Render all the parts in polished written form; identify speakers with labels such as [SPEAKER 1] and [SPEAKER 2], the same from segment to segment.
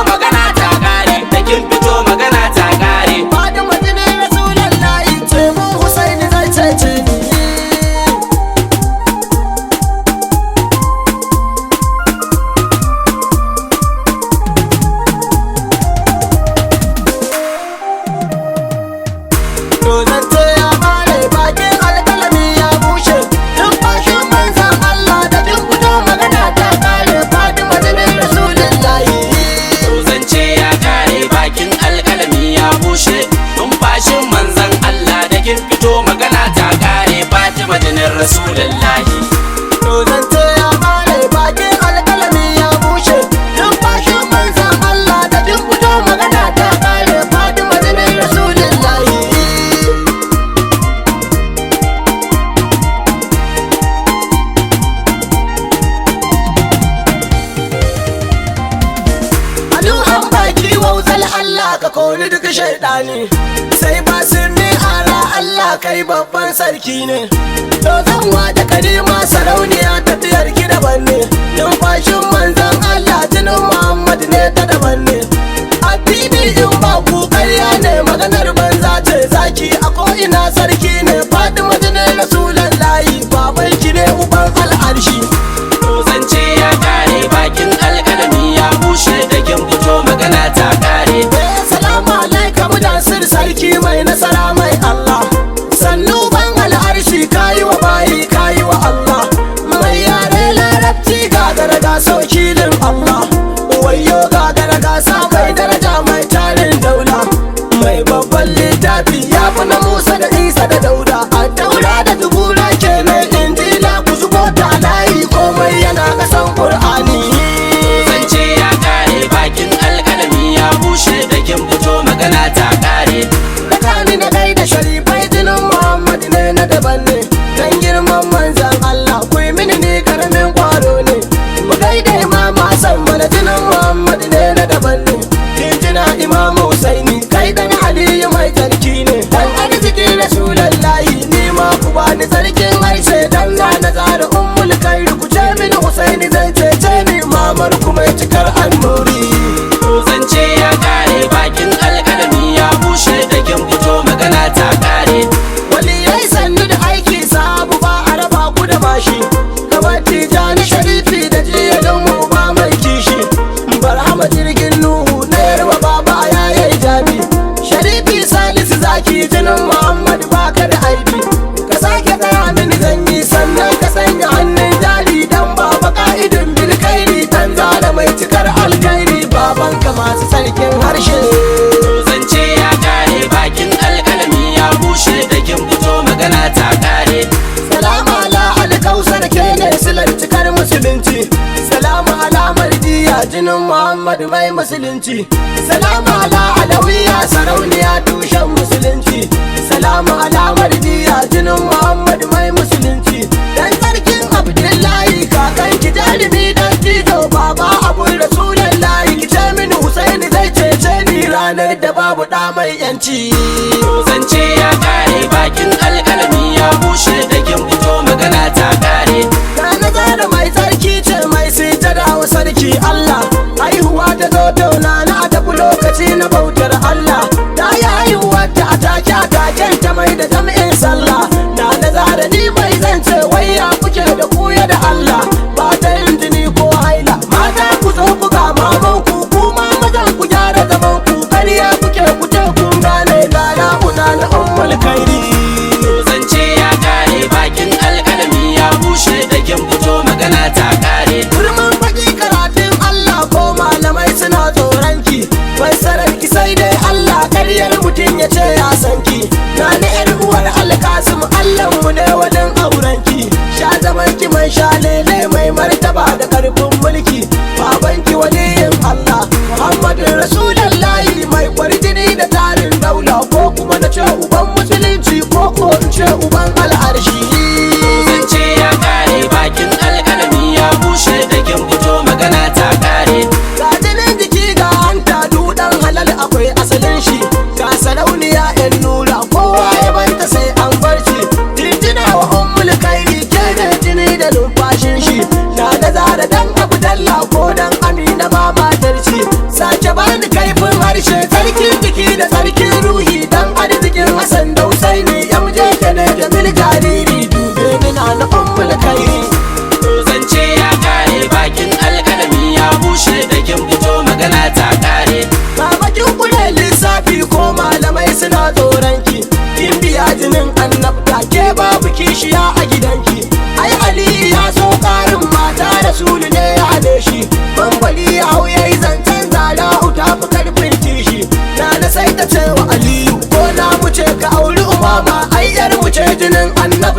[SPEAKER 1] magana ta kare, da kin fito magana ta kare.
[SPEAKER 2] Fatima jinin Rasulullahi ce mun Husaini zai cece ni. To zance ya bare bakin alƙalami ya bushe, duk bashin manzan Allah da kin fito magana ta kare. Fatima jinin Rasulullahi.
[SPEAKER 1] Zance ya kare bakin alkalami ya bushe, numfashin manzan Allah da kin fito magana ta kare. Fatima jinin Rasulullahi.
[SPEAKER 2] To zance ya bare bakin alƙalami ya bushe, duk bashin manzan Allah da kin fito magana ta kare. Fatima jinin Rasulullahi. Adu'an baki wauzal Allah ka kori duk shaidani, sai ba sirni ala Allah kai babban sarki ne. To zanwa da kalima sarauniya tafiyar ki daban ne, numfashin manzan Allah jinin Muhammad ne ta daban ne. Addini in ba ku ƙarya ne, maganar banza ce zaki a ko'ina sarki ne. Fatima jinin Rasulullahi baban ki ne uban al'arshi.
[SPEAKER 1] Zance ya kare bakin alkalami ya bushe, da kin fito magana ta kare.
[SPEAKER 2] Salamu alaikum Nasir sarki mai nasara mai Allah, sannu ban al'arshi kayi wa bayi kayi wa Allah, mai yare larabci gagara ga wakilin Allah, wayo gagara gasa mai daraja mai tarin daula, mai babban littafi ya fi na Musa da Isa da Dauda. A daura da dubura kenan injila ku zubo ta layi, komai yana kasan Qur'ani.
[SPEAKER 1] Zance ya kare bakin alkalami ya bushe, da kin fito magana ta kare.
[SPEAKER 2] Tsakani na kai da sharifai jinin Muhammad ne na daban ne, dan girman manzan Allah ku yi mini ne karamin kwaro ne. Mu gaida Imam Hassan mana jinin Muhammad ne na daban ne, jinjina Imam Husaini kai dan Aliyu mai tarki ne. Dan arziki Rasulullahi ni ma ku bani sarkin harshe, dan na zara ummul kairi ku ce mini Husaini zai cece ni, mamar ku mai cikar annuri.
[SPEAKER 1] Zance ya kare bakin alkalami ya bushe, da kin fito magana ta kare.
[SPEAKER 2] Waliyai sannu da aiki sabu ba a raba ku da bashi, kamar Tijani Sharifi da jiyalin mu ba mai kishi. Barhama jirgin Nuhu na yarwa baba ya yi jabi, Sharifi Salisu zaki jinin Muhammad baka da aibi. Ka sake tsaya mini zanyi sannan ka sanya hannun jari, dan baba ka'idin bilkairi dan zara mai cikar alkairi, babanka masu sarkin harshe.
[SPEAKER 1] Zance ya kare bakin alkalami ya bushe, da kin fito magana ta kare.
[SPEAKER 2] Salamu ala alkausar ke ne silar cikar musulunci, salamu ala mardiya jinin Muhammad mai musulunci, salamu ala alawiya sarauniya tushen musulunci, salamu ala mardiya jinin Muhammad mai musulunci. Dan sarkin Abdullahi kakan ki jarumi dan tijo, baba abun Rasulullahi ki ce mini Husaini zai cece ni ranar da babu da mai yanci.
[SPEAKER 1] Zance ya kare bakin alkalami ya bushe, da kin fito magana ta kare.
[SPEAKER 2] Rana zara mai tsarki ce mai sujada wa sarki Allah, haihuwa ta zo tauna na tafi lokaci na bautar Allah, ta yi haihuwa ta atake ataken ta mai da jam'in sallah. Rana zara ni mai zance waya kuke da kuya da Allah, ba ta yin jini ko haila. Mata ku zo ku ga maman ku, kuma mazan ku gyara zaman ku, kariya kuke ku ce kun gane lala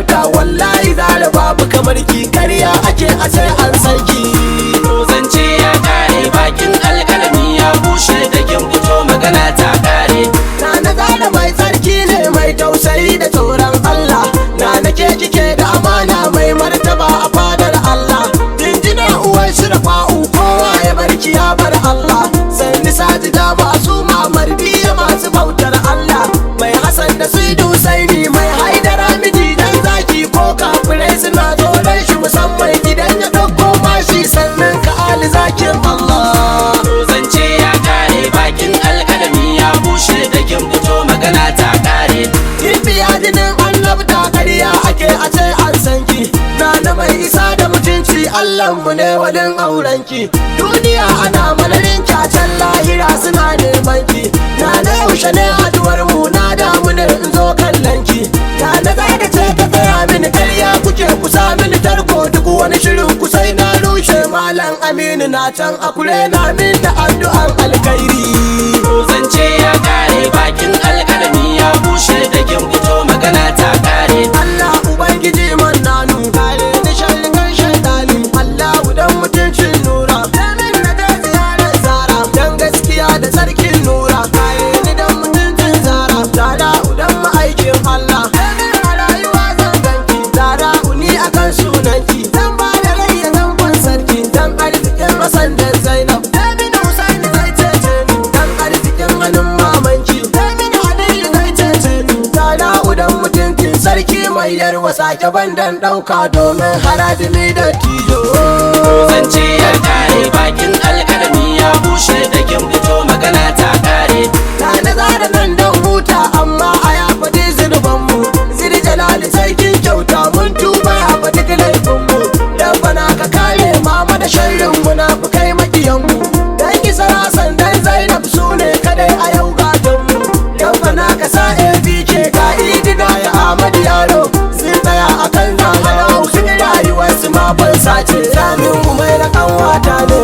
[SPEAKER 2] annabta wallahi zara babu kamar ki karya ake a sai an sarki.
[SPEAKER 1] zance ya kare bakin alkalami ya bushe da kin fito magana ta kare.
[SPEAKER 2] Na zara mai tsarki ne mai tausayi da tsoron Allah. Na ke kike da amana mai martaba a fadar Allah. Jinjina uwar shirfa'u kowa ya barki ya bar Allah. Sanni sajida masu mamardiya masu bautar Allah. Mai Hassan da Saidu Saini mai haidara miji dan zaki ko kafirai suna tsoron shi musamman idan ya dauko mashi sannan ka ali zakin Allah.
[SPEAKER 1] zance ya kare bakin alkalami ya bushe da kin fito magana ta kare.
[SPEAKER 2] Biya jinin annabta ƙarya ake a ce an sanki. Na mai isa da mutunci Allahnmu ne wajen aurenki. Duniya ana malarin can lahira suna neman ki. Na yaushe ne haduwar mu na damu ne in zo kallon ki. Na zai da ce ka tsaya mini ƙarya kuke kusa mini tarko duk wani shirin kusai na rushe Malam Aminu na can akure na min da addu'an alkhairi.
[SPEAKER 1] zance ya kare bakin alkalami ya bushe da kin fito magana ta kare.
[SPEAKER 2] Allah Ubangiji mannanu kare ni shalgan shaitani. Allah udan mutuncin nura damin na da ziyarar zara dan gaskiya da sarkin nura kare ni dan mutuncin zara. Zara udan ma'aikin Allah damin a rayuwa zan ganki. Zara uni akan sunanki dan ba da rai ya zan sarki dan arzikin Hassan da Zainab. Damin Husaini zai cece ni dan arzikin hannun mamanki. Damin Aliyu zai cece ni. Zara udan mutuncin sarki mai yarwa sake bandan ɗauka domin haradimi da tijo.
[SPEAKER 1] zance ya kare bakin alkalami ya bushe da kin fito magana ta kare.
[SPEAKER 2] Na zara nan don huta amma a ya faɗi zunubanmu. Ziri jalali sarkin kyauta mun tuba ya faɗi laifinmu. Rabbana ka kare mama da sharrin munafukai makiyanmu. Dan isa Hassan dan Zainab su ne kadai a yau gatanmu. Rabbana ka sa ABK ga idina ya Ahmad Yaro. Sun tsaya a kan zagara su rayuwarsu ma ban sace. Ramin umai na kanwata ne.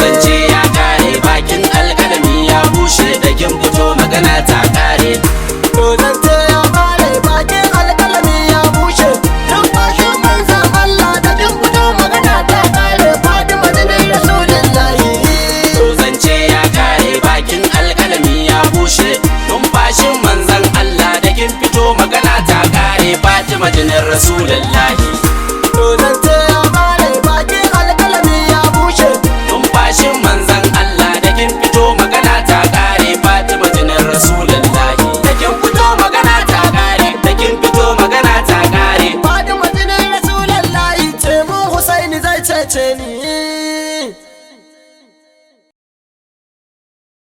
[SPEAKER 1] zance ya kare bakin alkalami ya bushe da kin fito magana ta kare.
[SPEAKER 2] Zance ya kare bakin alkalami ya bushe. Dan bashin manzan Allah da kin fito magana ta kare. Fatima jinin Rasulullahi.
[SPEAKER 1] zance ya kare bakin alkalami ya bushe. Numfashin manzan Allah da kin fito magana ta kare. Fatima jinin Rasulullahi.